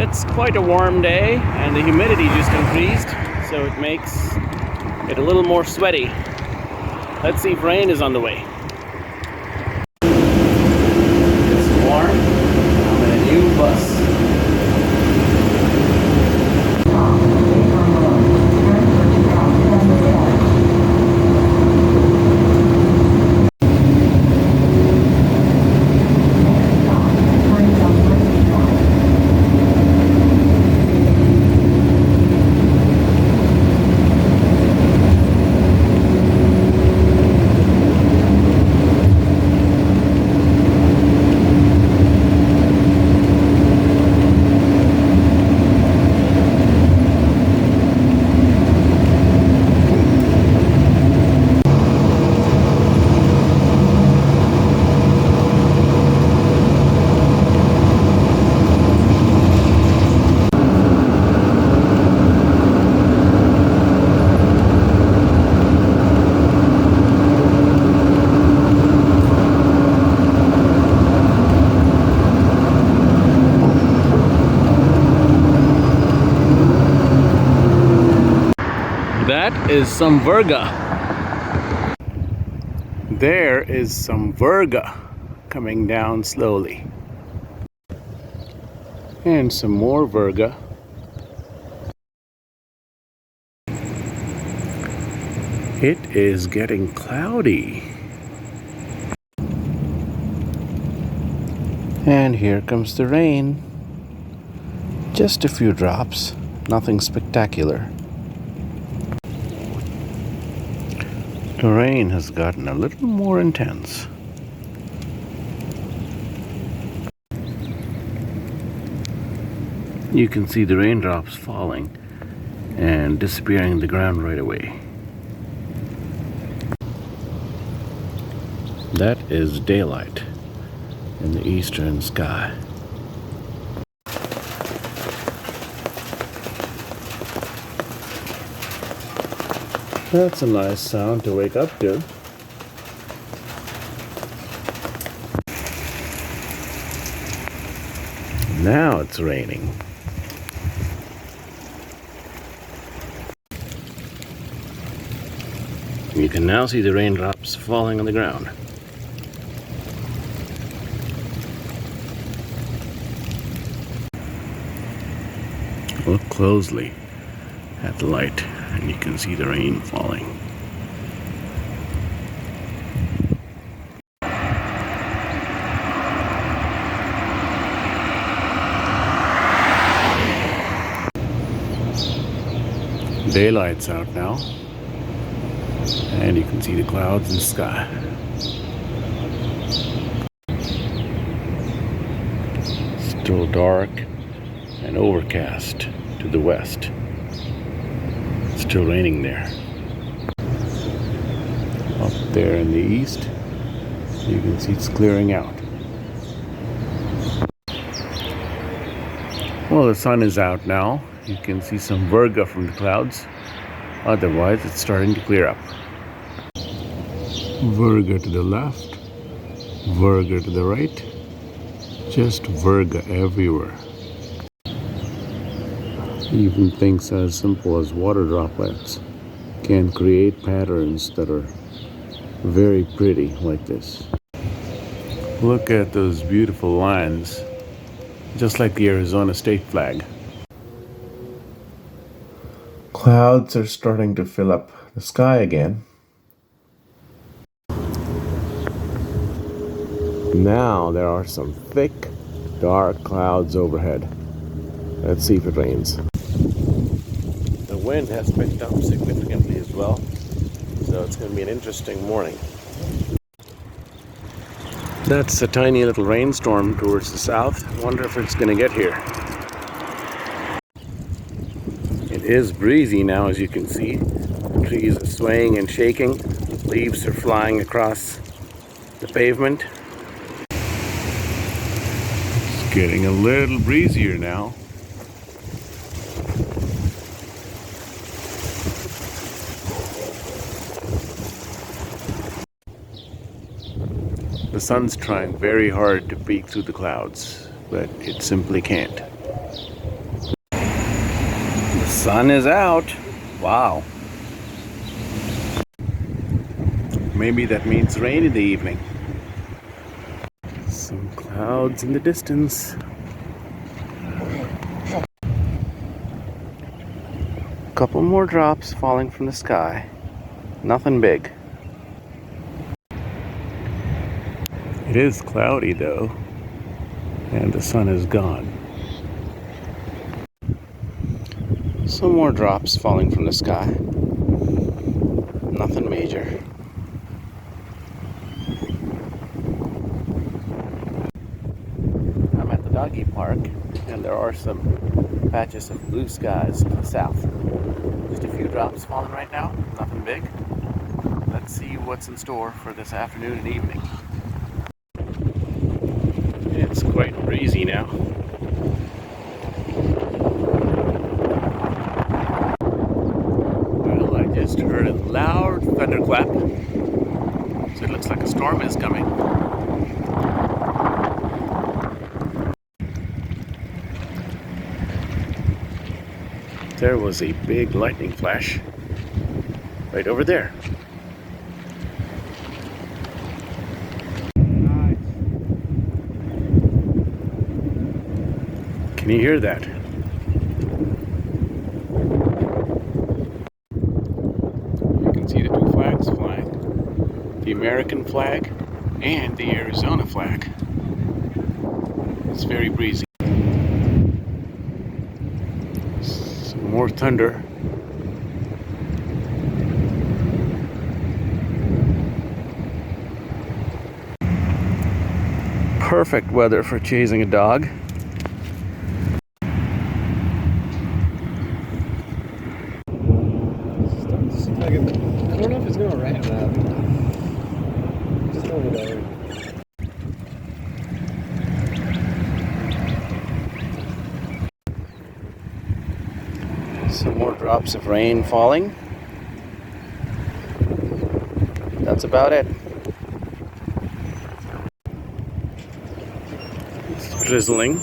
It's quite a warm day and the humidity just increased, so it makes it a little more sweaty. Let's see if rain is on the way. It's warm. I'm in a new bus. That is some virga. There is some virga coming down slowly. And some more virga. It is getting cloudy. And here comes the rain. Just a few drops, nothing spectacular. The rain has gotten a little more intense. You can see the raindrops falling and disappearing in the ground right away. That is daylight in the eastern sky. That's a nice sound to wake up to. Now it's raining. You can now see the raindrops falling on the ground. Look closely at the light and you can see the rain falling. Daylight's out now and you can see the clouds in the sky. Still dark and overcast to the west. Still raining there. Up there in the east, you can see it's clearing out. Well, the sun is out now. You can see some virga from the clouds. Otherwise, it's starting to clear up. Virga to the left, virga to the right. Just virga everywhere. Even things as simple as water droplets can create patterns that are very pretty like this. Look at those beautiful lines, just like the Arizona state flag. Clouds are starting to fill up the sky again. Now there are some thick, dark clouds overhead. Let's see if it rains. The wind has picked up significantly as well, so it's going to be an interesting morning. That's a tiny little rainstorm towards the south. I wonder if it's going to get here. It is breezy now, as you can see. The trees are swaying and shaking. Leaves are flying across the pavement. It's getting a little breezier now. The sun's trying very hard to peek through the clouds, but it simply can't. Sun is out. Wow. Maybe that means rain in the evening. Some clouds in the distance. Couple more drops falling from the sky. Nothing big. It is cloudy though, and the sun is gone. Some more drops falling from the sky. Nothing major. I'm at the doggy park, and there are some patches of blue skies to the south. Just a few drops falling right now, nothing big. Let's see what's in store for this afternoon and evening. It's quite breezy now. Well, I just heard a loud thunderclap, so it looks like a storm is coming. There was a big lightning flash right over there. Can you hear that? You can see the two flags flying. The American flag and the Arizona flag. It's very breezy. Some more thunder. Perfect weather for chasing a dog. I don't know if it's gonna rain or not. Just over there. Some more drops of rain falling. That's about it. It's drizzling.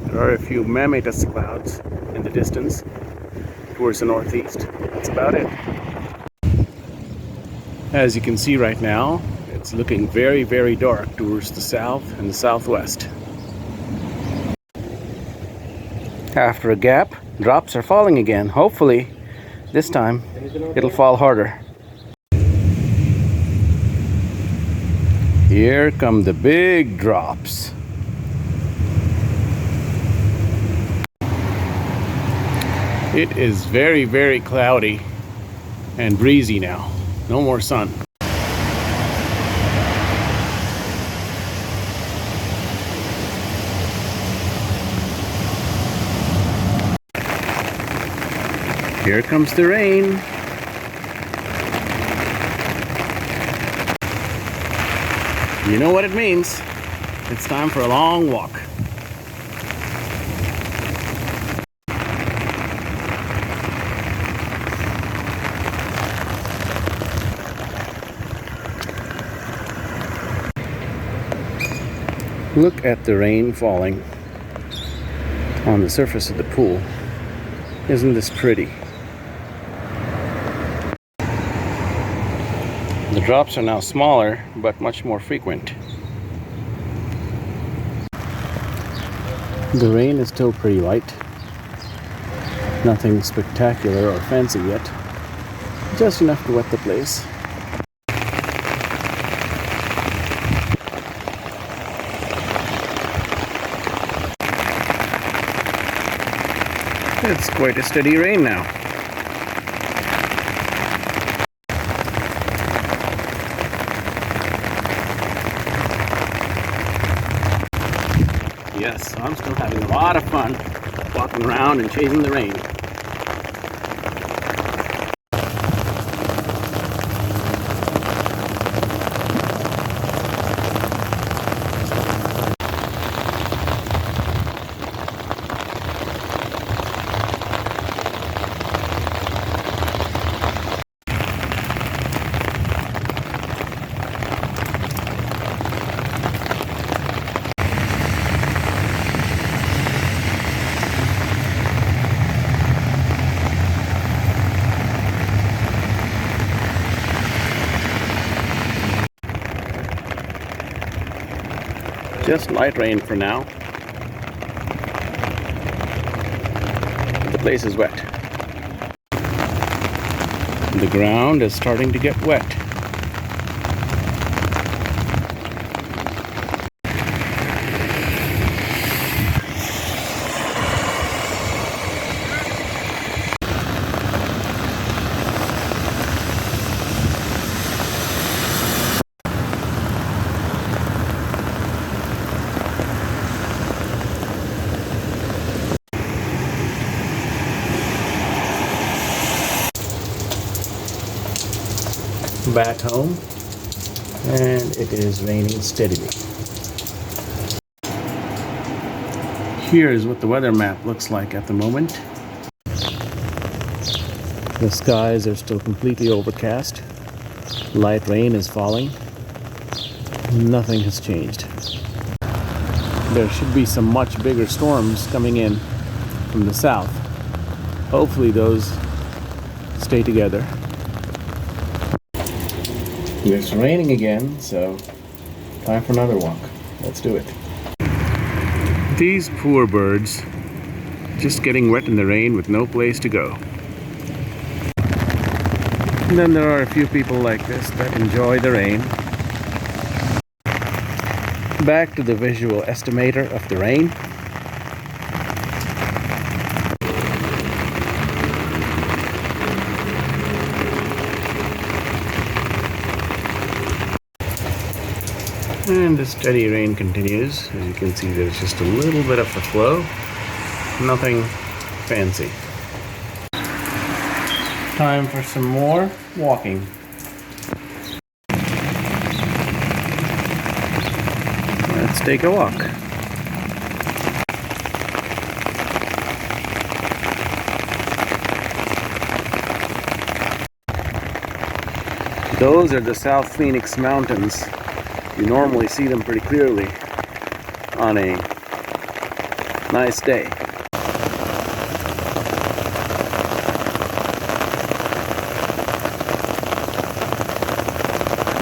There are a few mammatus clouds in the distance towards the northeast. That's about it. As you can see right now, it's looking very, very dark towards the south and the southwest. After a gap, drops are falling again. Hopefully, this time it'll fall harder. Here come the big drops. It is very, very cloudy and breezy now. No more sun. Here comes the rain. You know what it means. It's time for a long walk. Look at the rain falling on the surface of the pool. Isn't this pretty? The drops are now smaller, but much more frequent. The rain is still pretty light. Nothing spectacular or fancy yet. Just enough to wet the place. It's quite a steady rain now. Yes, I'm still having a lot of fun walking around and chasing the rain. Just light rain for now. The place is wet. The ground is starting to get wet. Back home, and it is raining steadily. Here is what the weather map looks like at the moment. The skies are still completely overcast. Light rain is falling. Nothing has changed. There should be some much bigger storms coming in from the south. Hopefully those stay together. It's raining again, so time for another walk. Let's do it. These poor birds, just getting wet in the rain with no place to go. And then there are a few people like this that enjoy the rain. Back to the visual estimator of the rain. And the steady rain continues. As you can see, there's just a little bit of a flow. Nothing fancy. Time for some more walking. Let's take a walk. Those are the South Phoenix Mountains. You normally see them pretty clearly on a nice day.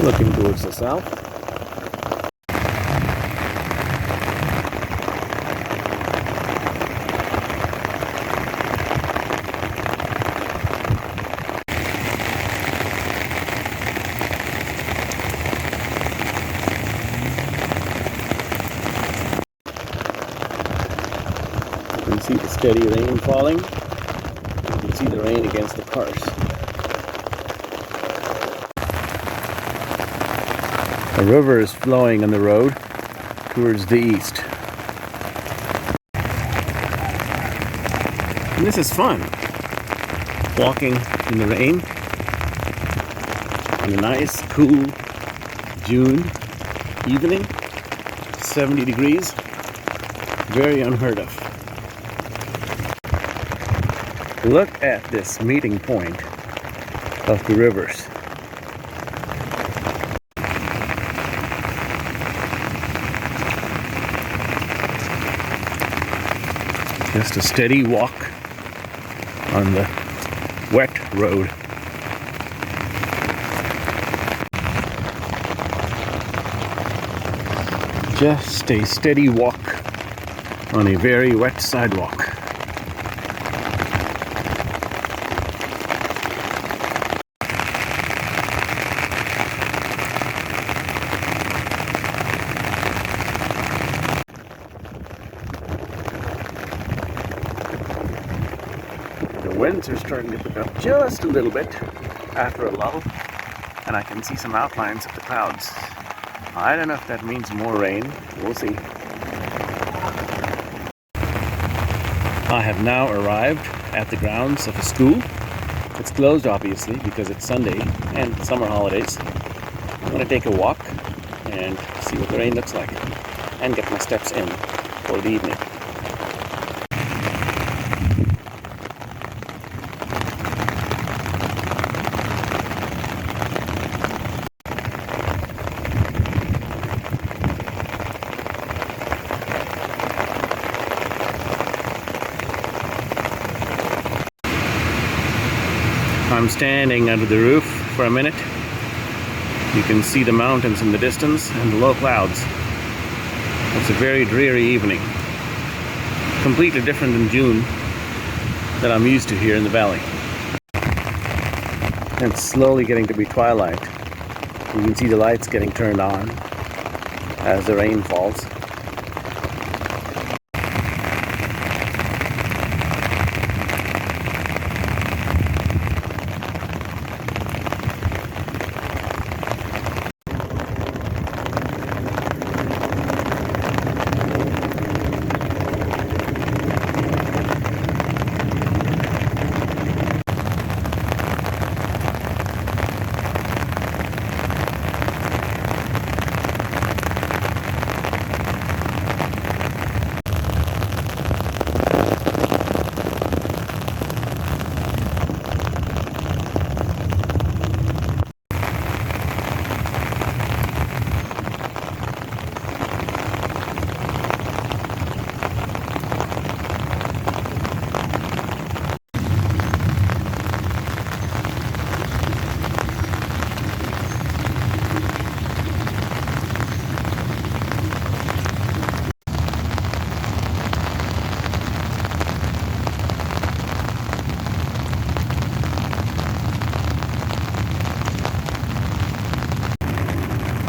Looking towards the south. You can see the steady rain falling. You can see the rain against the cars. A river is flowing on the road towards the east. And this is fun. Walking in the rain on a nice, cool June evening. 70 degrees. Very unheard of. Look at this meeting point of the rivers. Just a steady walk on the wet road. Just a steady walk on a very wet sidewalk. The winds are starting to pick up just a little bit after a lull, and I can see some outlines of the clouds. I don't know if that means more rain. We'll see. I have now arrived at the grounds of a school. It's closed, obviously, because it's Sunday and summer holidays. I'm going to take a walk and see what the rain looks like and get my steps in for the evening. I'm standing under the roof for a minute. You can see the mountains in the distance and the low clouds. It's a very dreary evening. Completely different than June that I'm used to here in the valley. It's slowly getting to be twilight. You can see the lights getting turned on as the rain falls.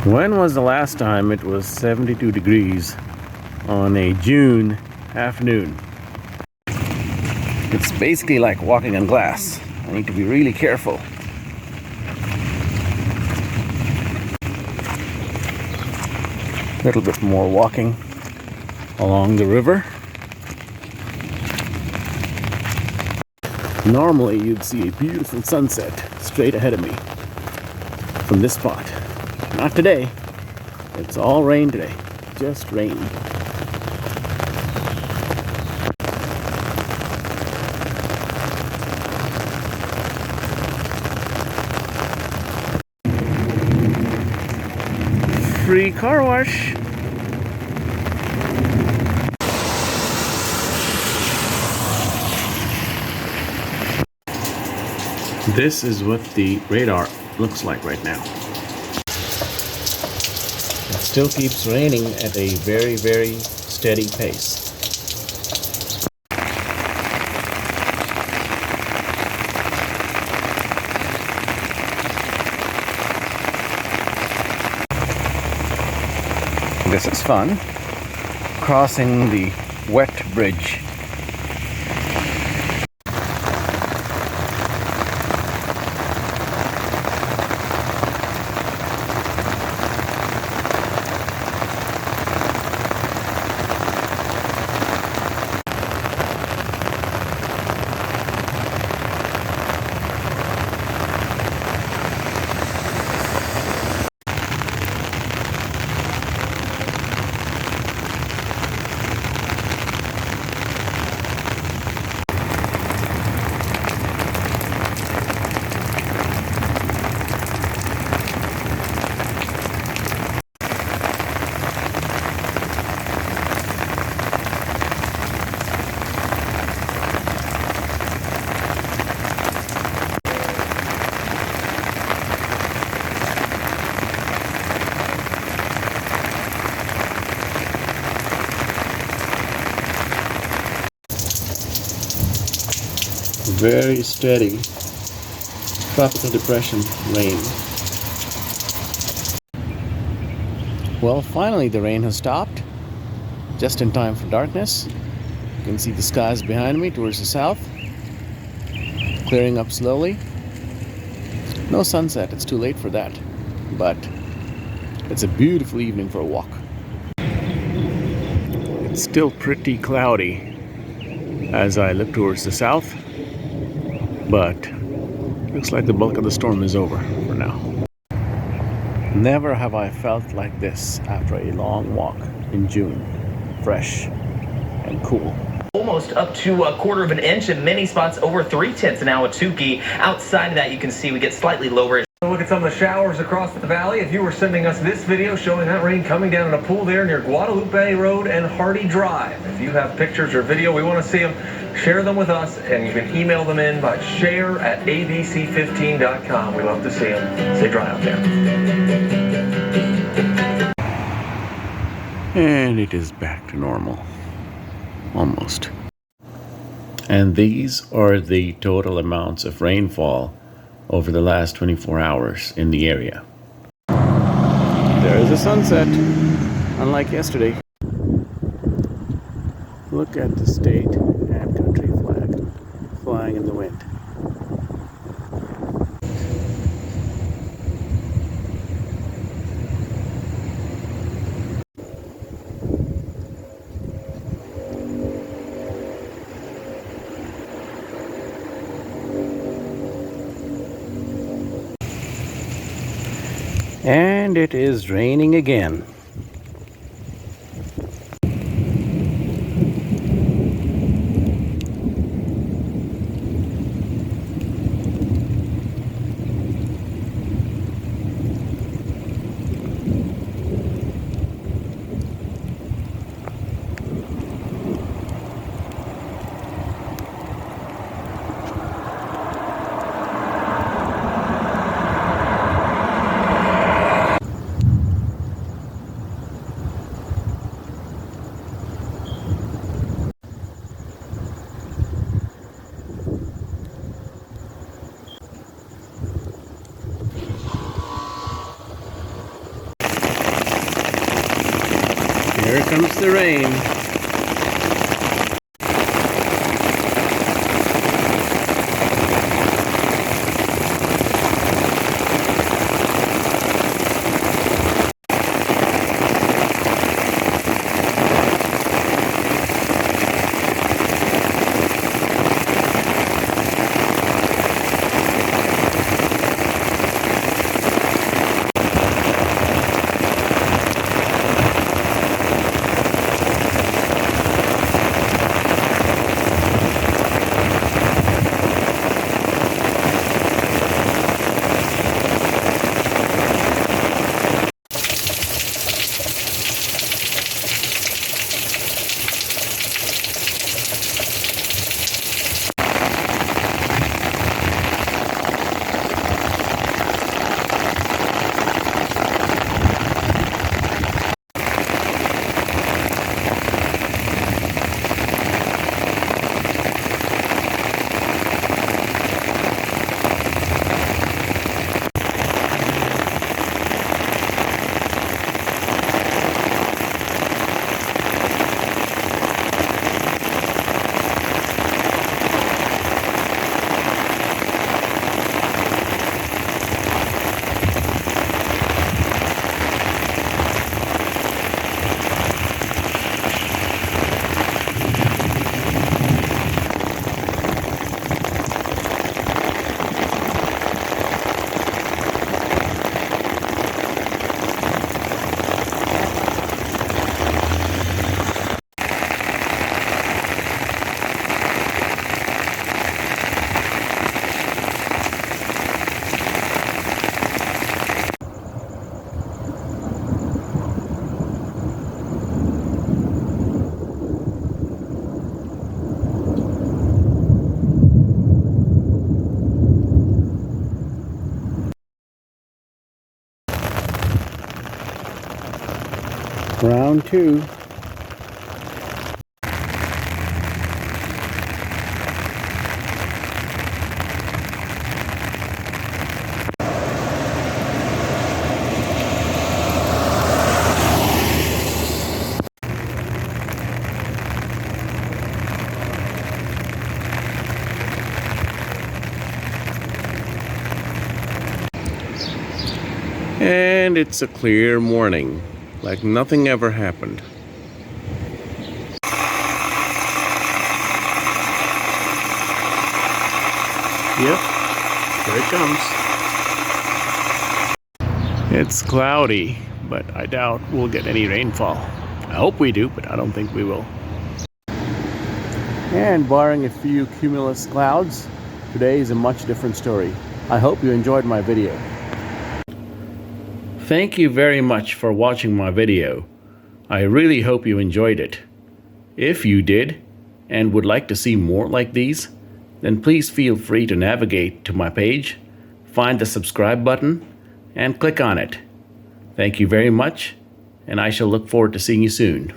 When was the last time it was 72 degrees on a June afternoon? It's basically like walking on glass. I need to be really careful. A little bit more walking along the river. Normally you'd see a beautiful sunset straight ahead of me from this spot. Not today. It's all rain today. Just rain. Free car wash. This is what the radar looks like right now. It still keeps raining at a very, very steady pace. This is fun. Crossing the wet bridge. Very steady tropical depression rain. Well, finally the rain has stopped, just in time for darkness. You can see the skies behind me towards the south, clearing up slowly. No sunset, it's too late for that, but it's a beautiful evening for a walk. It's still pretty cloudy as I look towards the south, but looks like the bulk of the storm is over for now. Never have I felt like this after a long walk in June. Fresh and cool. Almost up to 1/4 of an inch, in many spots over 3/10 now at Tukey. Outside of that, you can see we get slightly lower. Look at some of the showers across the valley. If you were sending us this video showing that rain coming down in a pool there near Guadalupe Road and Hardy Drive. If you have pictures or video, we want to see them. Share them with us, and you can email them in by share@abc15.com. We love to see them. Stay dry out there. And it is back to normal. Almost. And these are the total amounts of rainfall over the last 24 hours in the area. There is a sunset, unlike yesterday. Look at the state and country flag flying in the wind. And it is raining again. Here comes the rain. Round two. And it's a clear morning, like nothing ever happened. Yep, here it comes. It's cloudy, but I doubt we'll get any rainfall. I hope we do, but I don't think we will. And barring a few cumulus clouds, today is a much different story. I hope you enjoyed my video. Thank you very much for watching my video. I really hope you enjoyed it. If you did, and would like to see more like these, then please feel free to navigate to my page, find the subscribe button, and click on it. Thank you very much, and I shall look forward to seeing you soon.